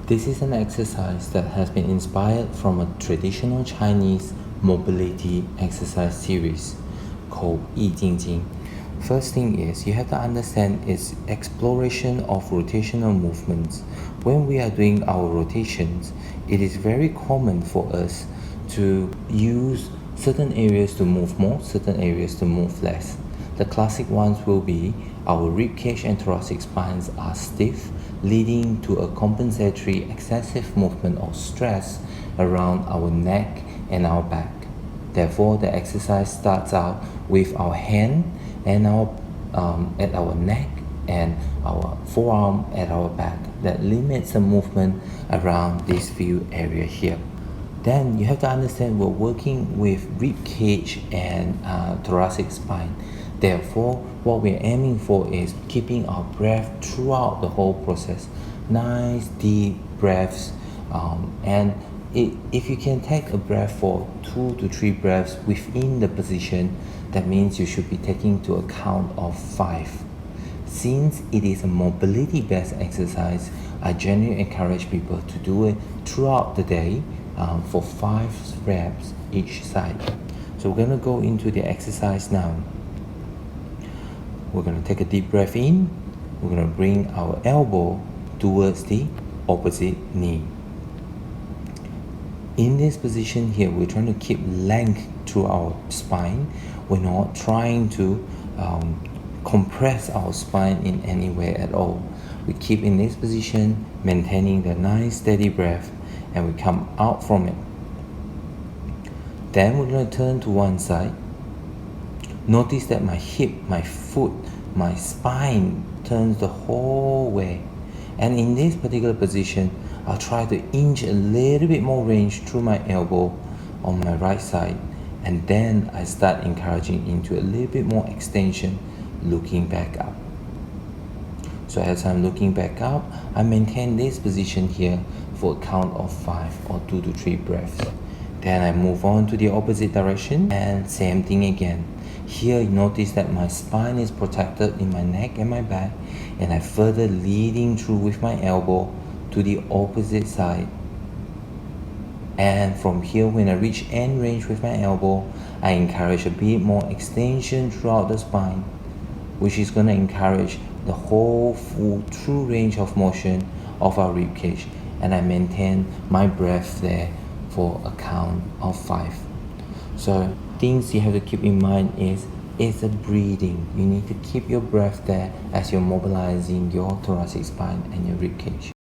This is an exercise that has been inspired from a traditional Chinese mobility exercise series called Yi Jing Jing. First thing is, you have to understand its exploration of rotational movements. When we are doing our rotations, it is very common for us to use certain areas to move more, certain areas to move less. The classic ones will be our ribcage and thoracic spines are stiff, leading to a compensatory excessive movement of stress around our neck and our back. Therefore, the exercise starts out with our hand and at our neck and our forearm at our back. That limits the movement around this few area here. Then you have to understand we're working with rib cage and thoracic spine. Therefore, what we're aiming for is keeping our breath throughout the whole process. Nice deep breaths, if you can take a breath for 2 to 3 breaths within the position, that means you should be taking to a count of 5. Since it is a mobility based exercise, I generally encourage people to do it throughout the day for 5 reps each side. So we're going to go into the exercise now. We're going to take a deep breath in. We're going to bring our elbow towards the opposite knee. In this position here, we're trying to keep length through our spine. We're not trying to compress our spine in any way at all. We keep in this position, maintaining the nice steady breath, and we come out from it. Then we're going to turn to one side. Notice that my hip, my foot, my spine turns the whole way. And in this particular position, I'll try to inch a little bit more range through my elbow on my right side. And then I start encouraging into a little bit more extension, looking back up. So as I'm looking back up, I maintain this position here for a count of 5 or 2 to 3 breaths. Then I move on to the opposite direction and same thing again. Here you notice that my spine is protected in my neck and my back, and I further leading through with my elbow to the opposite side. And from here, when I reach end range with my elbow, I encourage a bit more extension throughout the spine, which is going to encourage the whole full true range of motion of our rib cage, and I maintain my breath there for a count of 5. So things you have to keep in mind is a breathing. You need to keep your breath there as you're mobilizing your thoracic spine and your rib cage.